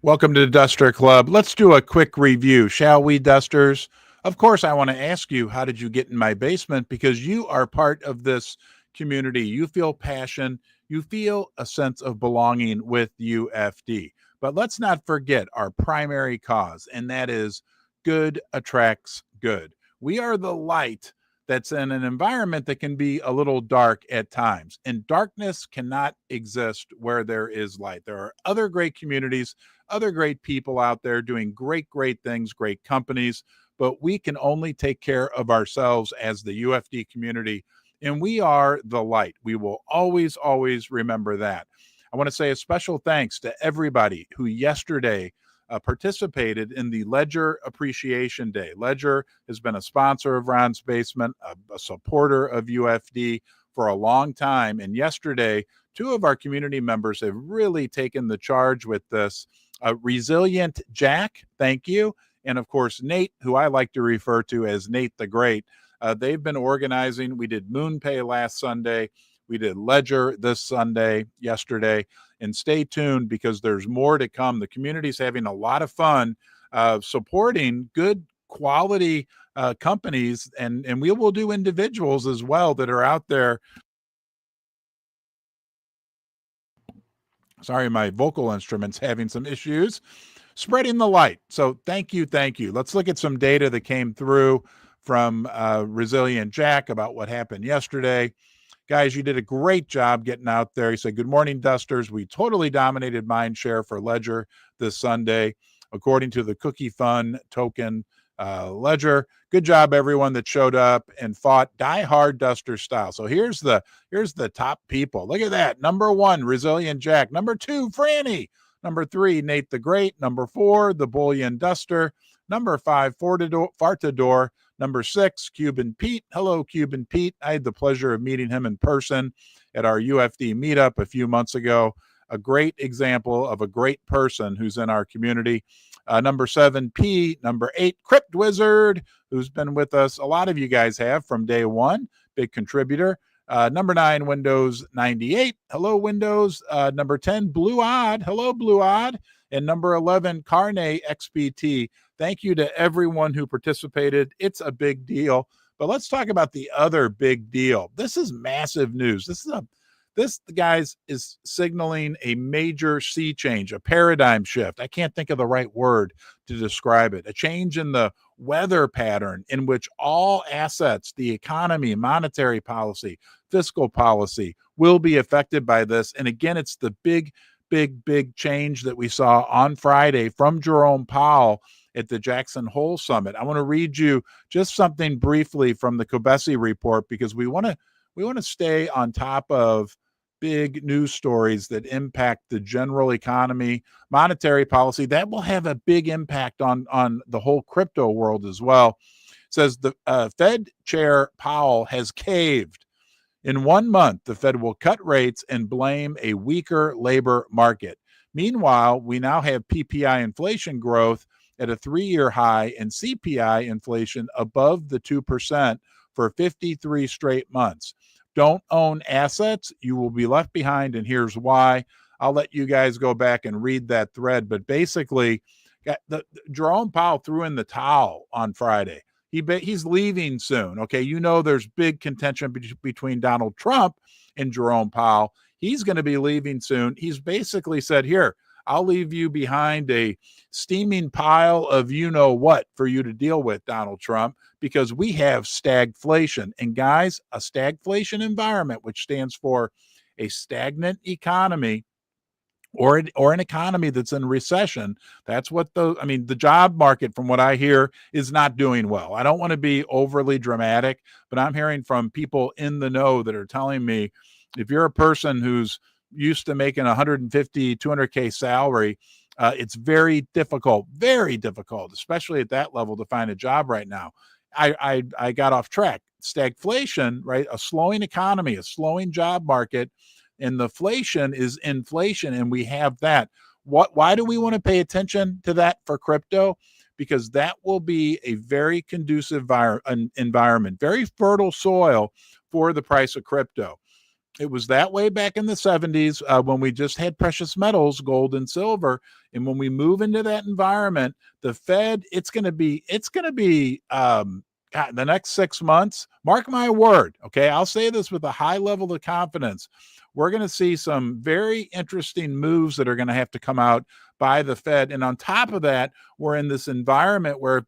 Welcome to the Duster Club. Let's do a quick review, shall we, Dusters? Of course, I want to ask you, how did you get in my basement? Because you are part of this community. You feel passion. You feel a sense of belonging with UFD. But let's not forget our primary cause, and that is good attracts good. We are the light that's in an environment that can be a little dark at times. And darkness cannot exist where there is light. There are other great communities, other great people out there doing great things, great companies, but we can only take care of ourselves as the UFD community, and we are the light. We will always remember that. I want to say a special thanks to everybody who yesterday participated in the Ledger Appreciation Day. Ledger has been a sponsor of Ron's Basement, a supporter of UFD for a long time. And yesterday, two of our community members have really taken the charge with this. Resilient Jack, thank you. And of course, Nate, who I like to refer to as Nate the Great. They've been organizing. We did MoonPay last Sunday. We did Ledger this Sunday, yesterday. And stay tuned because there's more to come. The community's having a lot of fun supporting good quality companies, and we will do individuals as well that are out there. Sorry, my vocal instrument's having some issues. Spreading the light. So thank you. Let's look at some data that came through from Resilient Jack about what happened yesterday. Guys, you did a great job getting out there. He said, good morning, Dusters. We totally dominated mindshare for Ledger this Sunday, according to the Cookie Fun token Ledger. Good job, everyone that showed up and fought Die Hard Duster style. So here's the top people. Look at that. Number 1, Resilient Jack. Number 2, Franny. Number 3, Nate the Great. Number 4, the Bullion Duster. Number 5, Fartador. Number 6, Cuban Pete. Hello, Cuban Pete. I had the pleasure of meeting him in person at our UFD meetup a few months ago. A great example of a great person who's in our community. Number 7, P. Number 8, Crypt Wizard, who's been with us. A lot of you guys have from day one. Big contributor. Number 9, Windows 98. Hello, Windows. Number 10, Blue Odd. Hello, Blue Odd. And number 11, Carne XPT. Thank you to everyone who participated. It's a big deal. But let's talk about the other big deal. This is massive news. This, guys, is signaling a major sea change, a paradigm shift. I can't think of the right word to describe it. A change in the weather pattern in which all assets, the economy, monetary policy, fiscal policy will be affected by this. And again, it's the big change that we saw on Friday from Jerome Powell at the Jackson Hole Summit. I want to read you just something briefly from the Kobesi report because we want to stay on top of big news stories that impact the general economy, monetary policy. That will have a big impact on the whole crypto world as well. It says the Fed Chair Powell has caved. In 1 month, the Fed will cut rates and blame a weaker labor market. Meanwhile, we now have PPI inflation growth at a 3-year high and CPI inflation above the 2% for 53 straight months. Don't own assets, you will be left behind, and here's why. I'll let you guys go back and read that thread, but basically, Jerome Powell threw in the towel on Friday. He's leaving soon. Okay, there's big contention between Donald Trump and Jerome Powell. He's going to be leaving soon. He's basically said, here, I'll leave you behind a steaming pile of you-know-what for you to deal with, Donald Trump, because we have stagflation. And guys, a stagflation environment, which stands for a stagnant economy, or an economy that's in recession. That's what the job market, from what I hear, is not doing well. I don't want to be overly dramatic, but I'm hearing from people in the know that are telling me, if you're a person who's used to making 150, 200K salary, it's very difficult, especially at that level, to find a job right now. I got off track. Stagflation, right? A slowing economy, a slowing job market, and the inflation is inflation, and we have that. Why do we want to pay attention to that for crypto? Because that will be a very conducive environment, very fertile soil for the price of crypto. It was that way back in the 70s when we just had precious metals, gold and silver. And when we move into that environment, the Fed, it's going to be God, the next 6 months, mark my word. Okay. I'll say this with a high level of confidence. We're going to see some very interesting moves that are going to have to come out by the Fed. And on top of that, we're in this environment where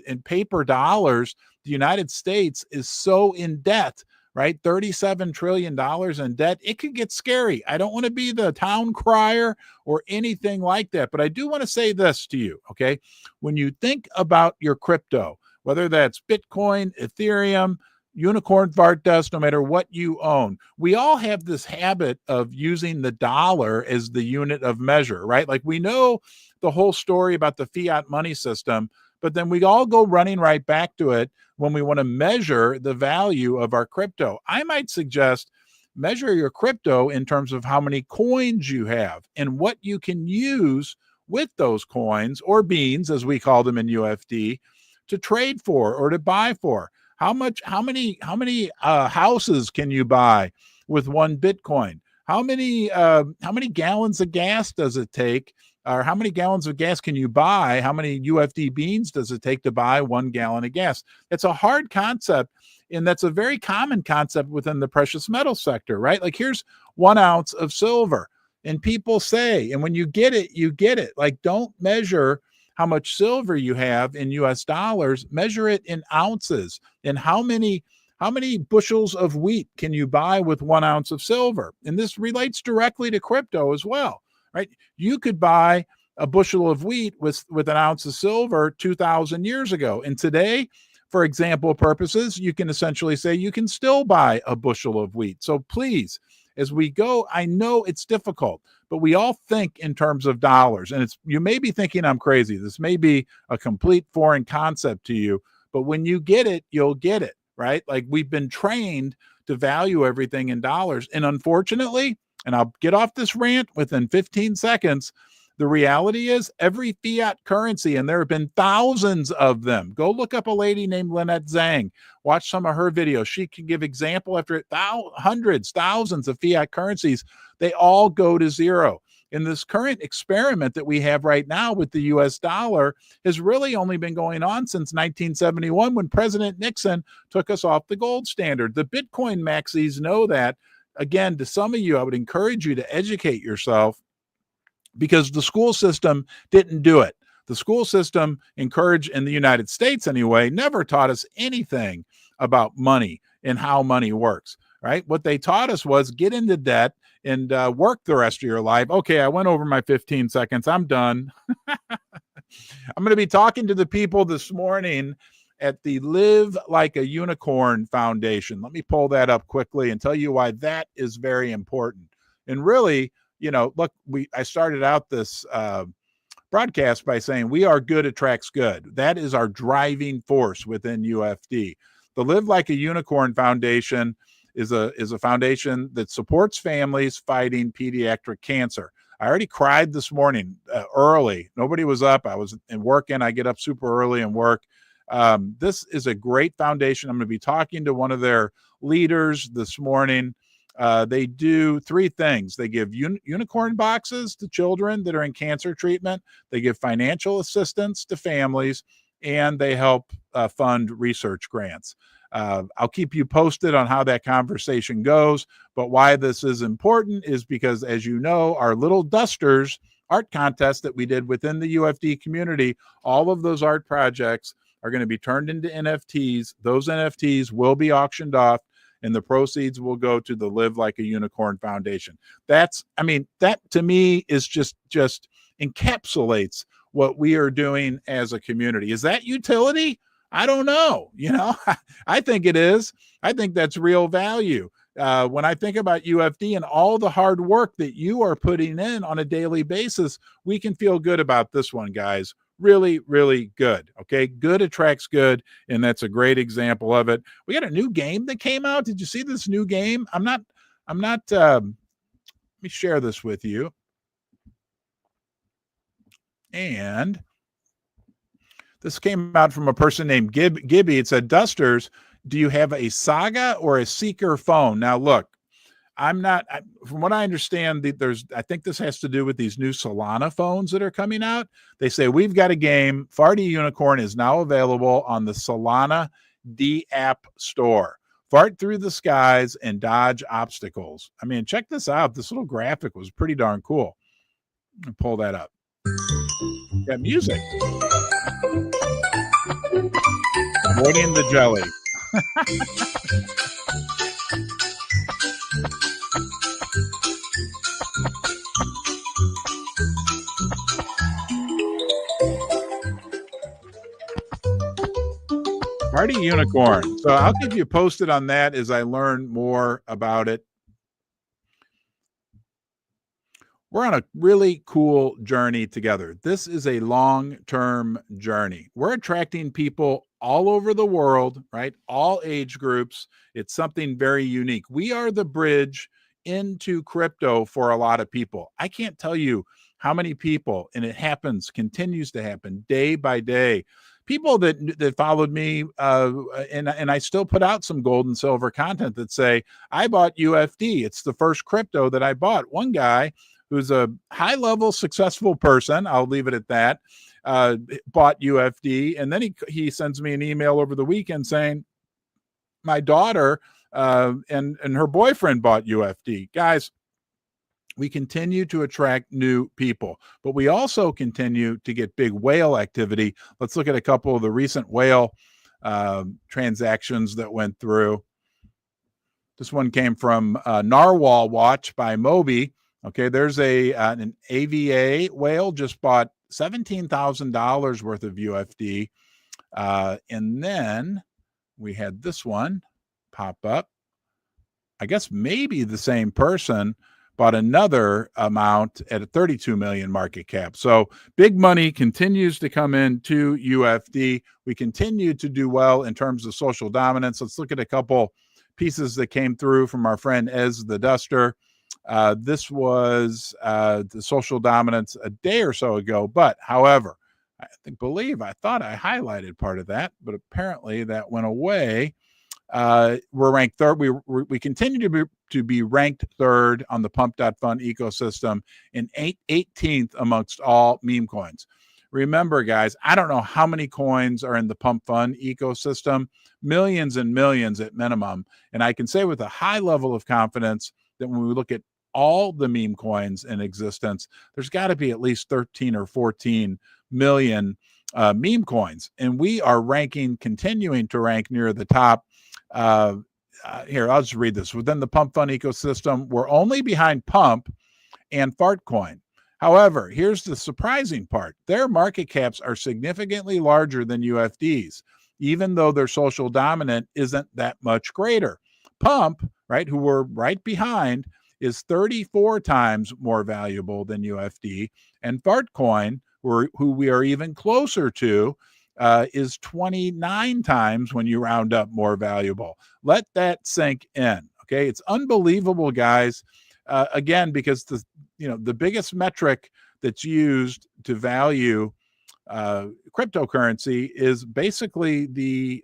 in paper dollars, the United States is so in debt, right? $37 trillion in debt. It could get scary. I don't want to be the town crier or anything like that, but I do want to say this to you, okay? When you think about your crypto, whether that's Bitcoin, Ethereum, unicorn fart dust, no matter what you own, we all have this habit of using the dollar as the unit of measure, right? Like we know the whole story about the fiat money system, but then we all go running right back to it when we want to measure the value of our crypto. I might suggest measure your crypto in terms of how many coins you have and what you can use with those coins or beans, as we call them in UFD, to trade for or to buy for. How many houses can you buy with one Bitcoin? How many gallons of gas does it take? Or how many gallons of gas can you buy? How many UFD beans does it take to buy 1 gallon of gas? It's a hard concept, and that's a very common concept within the precious metal sector, right? Like here's 1 ounce of silver, and people say, and when you get it, you get it. Like don't measure how much silver you have in US dollars, measure it in ounces. And how many bushels of wheat can you buy with 1 ounce of silver? And this relates directly to crypto as well, right? You could buy a bushel of wheat with an ounce of silver 2,000 years ago. And today, for example purposes, you can essentially say you can still buy a bushel of wheat. So please, as we go, I know it's difficult, but we all think in terms of dollars. And you may be thinking I'm crazy. This may be a complete foreign concept to you, but when you get it, you'll get it, right? Like we've been trained to value everything in dollars. And unfortunately, and I'll get off this rant within 15 seconds, the reality is every fiat currency, and there have been thousands of them. Go look up a lady named Lynette Zhang. Watch some of her videos. She can give example after hundreds, thousands of fiat currencies. They all go to zero. And this current experiment that we have right now with the US dollar has really only been going on since 1971 when President Nixon took us off the gold standard. The Bitcoin maxis know that. Again, to some of you, I would encourage you to educate yourself because the school system didn't do it. The school system encouraged, in the United States anyway, never taught us anything about money and how money works, right? What they taught us was get into debt and work the rest of your life. Okay, I went over my 15 seconds. I'm done. I'm going to be talking to the people this morning at the Live Like a Unicorn Foundation. Let me pull that up quickly and tell you why that is very important. And really, you know, look, I started out this broadcast by saying we are good attracts good. That is our driving force within UFD. The Live Like a Unicorn Foundation is a foundation that supports families fighting pediatric cancer. I already cried this morning early. Nobody was up. I was working. I get up super early and work. This is a great foundation. I'm going to be talking to one of their leaders this morning. They do 3 things. They give unicorn boxes to children that are in cancer treatment. They give financial assistance to families, and they help fund research grants. I'll keep you posted on how that conversation goes. But why this is important is because, as you know, our Little Dusters art contest that we did within the UFD community, all of those art projects are going to be turned into NFTs. Those NFTs will be auctioned off, and the proceeds will go to the Live Like a Unicorn Foundation. That to me is just encapsulates what we are doing as a community. Is that utility? I don't know. You know, I think it is. I think that's real value. When I think about UFD and all the hard work that you are putting in on a daily basis, we can feel good about this one, guys. Really, really good. Okay. Good attracts good. And that's a great example of it. We got a new game that came out. Did you see this new game? Let me share this with you. And this came out from a person named Gibby. It said, Dusters, do you have a Saga or a Seeker phone? Now, look, I'm not, from what I understand, I think this has to do with these new Solana phones that are coming out. They say, we've got a game. Farty Unicorn is now available on the Solana D app store. Fart through the skies and dodge obstacles. I mean, check this out. This little graphic was pretty darn cool. Pull that up. Got music. Avoiding the jelly. Party Unicorn. So I'll keep you posted on that as I learn more about it. We're on a really cool journey together. This is a long-term journey. We're attracting people all over the world, right? All age groups. It's something very unique. We are the bridge into crypto for a lot of people. I can't tell you how many people, and it continues to happen day by day. People that followed me, and I still put out some gold and silver content that say, I bought UFD. It's the first crypto that I bought. One guy who's a high-level successful person, I'll leave it at that, bought UFD, and then he sends me an email over the weekend saying, my daughter and her boyfriend bought UFD. Guys, we continue to attract new people, but we also continue to get big whale activity. Let's look at a couple of the recent whale transactions that went through. This one came from Narwhal Watch by Moby. Okay, there's an AVA whale just bought $17,000 worth of UFD. And then we had this one pop up. I guess maybe the same person bought another amount at a 32 million market cap. So big money continues to come into UFD. We continue to do well in terms of social dominance. Let's look at a couple pieces that came through from our friend Ez the Duster. This was the social dominance a day or so ago, but however, I thought I highlighted part of that, but apparently that went away. We're ranked third. We continue to be ranked third on the Pump.Fun ecosystem and 18th amongst all meme coins. Remember, guys, I don't know how many coins are in the Pump Fun ecosystem, millions and millions at minimum. And I can say with a high level of confidence that when we look at all the meme coins in existence, there's got to be at least 13 or 14 million meme coins. And we are continuing to rank near the top. Here, I'll just read this. Within the Pump Fun ecosystem, we're only behind Pump and Fartcoin. However, here's the surprising part. Their market caps are significantly larger than UFD's, even though their social dominant isn't that much greater. Pump, right, who we're right behind, is 34 times more valuable than UFD, and Fartcoin, who we are even closer to, is 29 times, when you round up, more valuable. Let that sink in. Okay, it's unbelievable, guys. Again, because the biggest metric that's used to value cryptocurrency is basically the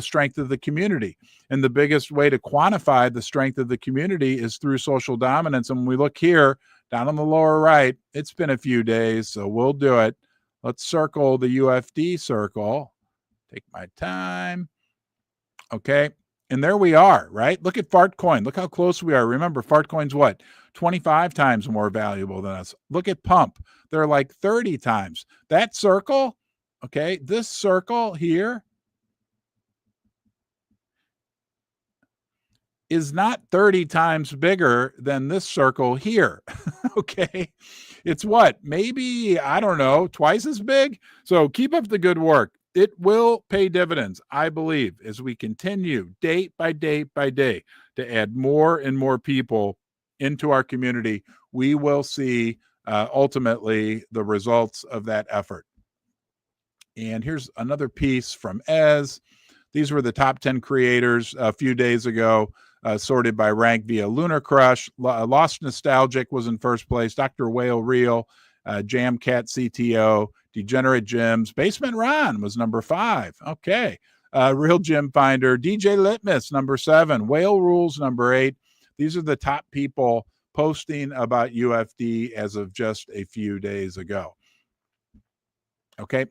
strength of the community, and the biggest way to quantify the strength of the community is through social dominance. And when we look here down on the lower right, it's been a few days, so we'll do it. Let's circle the UFD circle. Take my time. Okay. And there we are, right? Look at Fartcoin. Look how close we are. Remember, Fartcoin's what? 25 times more valuable than us. Look at Pump. They're like 30 times. That circle, okay, this circle here is not 30 times bigger than this circle here. Okay. It's what? Maybe, I don't know, twice as big. So keep up the good work. It will pay dividends, I believe, as we continue day by day by day to add more and more people into our community. We will see ultimately the results of that effort. And here's another piece from Ez. These were the top 10 creators a few days ago, sorted by rank via Lunar Crush. Lost Nostalgic was in first place. Dr. Whale Real, Jamcat CTO, Degenerate Gyms. Basement Ron was number 5. Okay. Real Gym Finder. DJ Litmus, number 7. Whale Rules, number 8. These are the top people posting about UFD as of just a few days ago. Okay.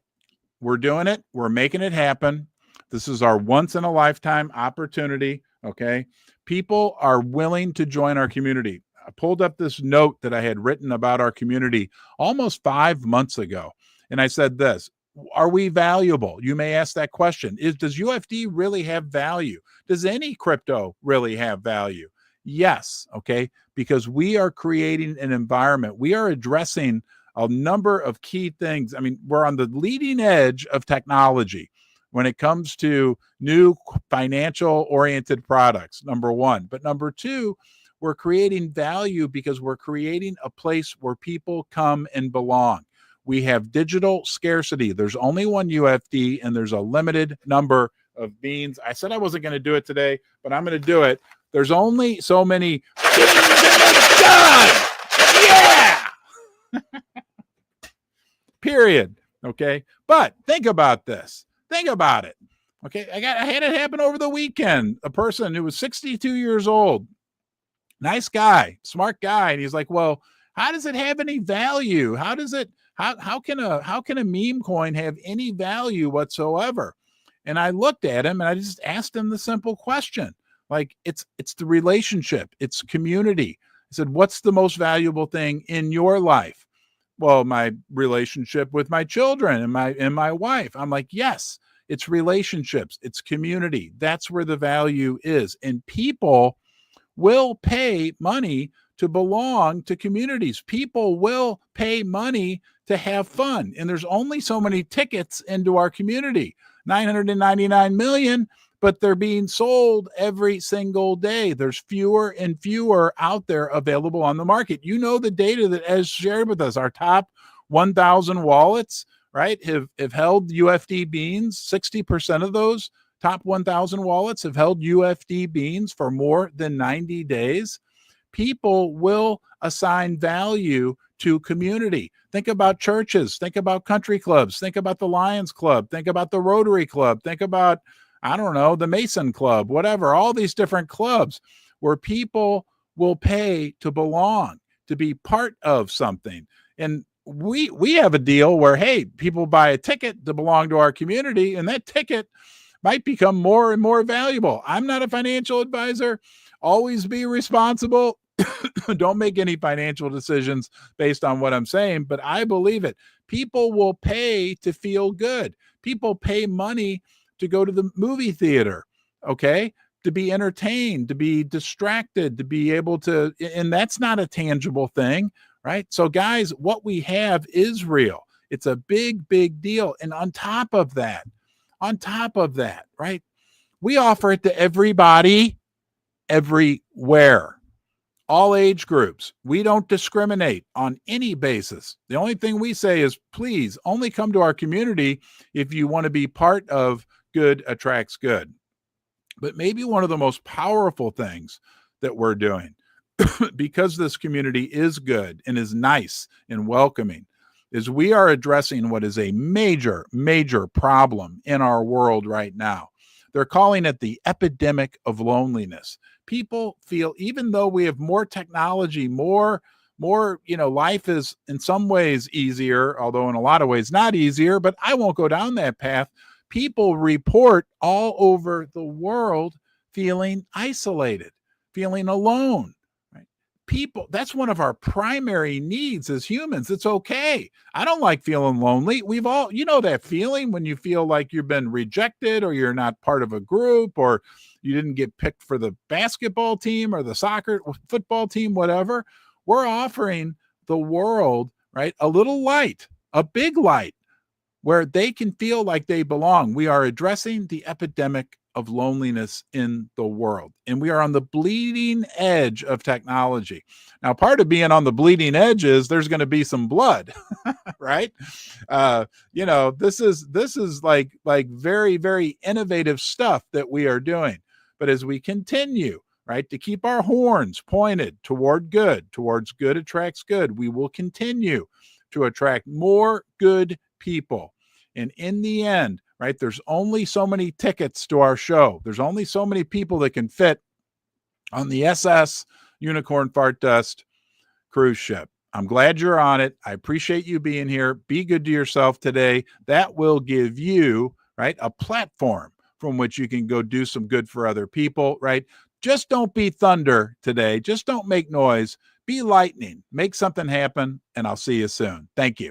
We're doing it. We're making it happen. This is our once in a lifetime opportunity. Okay. People are willing to join our community. I pulled up this note that I had written about our community almost 5 months ago. And I said this: are we valuable? You may ask that question. Does UFD really have value? Does any crypto really have value? Yes. Okay. Because we are creating an environment. We are addressing a number of key things. I mean, we're on the leading edge of technology when it comes to new financial oriented products, number one. But number two, we're creating value because we're creating a place where people come and belong. We have digital scarcity. There's only one UFD and there's a limited number of beans. I said I wasn't going to do it today, but I'm going to do it. There's only so many beans in the gun. Yeah. Period. Okay. But think about this. Think about it. Okay. I had it happen over the weekend. A person who was 62 years old, nice guy, smart guy. And he's like, well, how does it have any value? How can a meme coin have any value whatsoever? And I looked at him and I just asked him the simple question. Like, it's the relationship. It's community. I said, what's the most valuable thing in your life? Well, my relationship with my children and my wife. I'm like, yes, it's relationships. It's community. That's where the value is. And people will pay money to belong to communities. People will pay money to have fun. And there's only so many tickets into our community, 999 million, but they're being sold every single day. There's fewer and fewer out there available on the market. You know, the data that has shared with us, our top 1,000 wallets, right, have held UFD beans. 60% of those top 1,000 wallets have held UFD beans for more than 90 days. People will assign value to community. Think about churches. Think about country clubs. Think about the Lions Club. Think about the Rotary Club. Think about, I don't know, the Mason Club, whatever, all these different clubs where people will pay to belong, to be part of something. And we have a deal where, hey, people buy a ticket to belong to our community, and that ticket might become more and more valuable. I'm not a financial advisor. Always be responsible. Don't make any financial decisions based on what I'm saying, but I believe it. People will pay to feel good. People pay money to go to the movie theater, okay, to be entertained, to be distracted, to be able to, and that's not a tangible thing, right? So guys, what we have is real. It's a big, big deal. And on top of that, right, we offer it to everybody, everywhere, all age groups. We don't discriminate on any basis. The only thing we say is, please only come to our community if you want to be part of good attracts good. But maybe one of the most powerful things that we're doing, because this community is good and is nice and welcoming, is we are addressing what is a major, major problem in our world right now. They're calling it the epidemic of loneliness. People feel, even though we have more technology, more, life is in some ways easier, although in a lot of ways not easier, but I won't go down that path. People report all over the world feeling isolated, feeling alone. People, that's one of our primary needs as humans. It's okay. I don't like feeling lonely. We've all, that feeling when you feel like you've been rejected or you're not part of a group or you didn't get picked for the basketball team or the soccer, football team, whatever. We're offering the world, right, a little light, a big light where they can feel like they belong. We are addressing the epidemic of loneliness in the world. And we are on the bleeding edge of technology. Now, part of being on the bleeding edge is there's going to be some blood, right? This is like very, very innovative stuff that we are doing. But as we continue, right, to keep our horns pointed towards good attracts good, we will continue to attract more good people. And in the end, right, there's only so many tickets to our show. There's only so many people that can fit on the SS Unicorn Fart Dust cruise ship. I'm glad you're on it. I appreciate you being here. Be good to yourself today. That will give you, right, a platform from which you can go do some good for other people, right? Just don't be thunder today. Just don't make noise. Be lightning. Make something happen, and I'll see you soon. Thank you.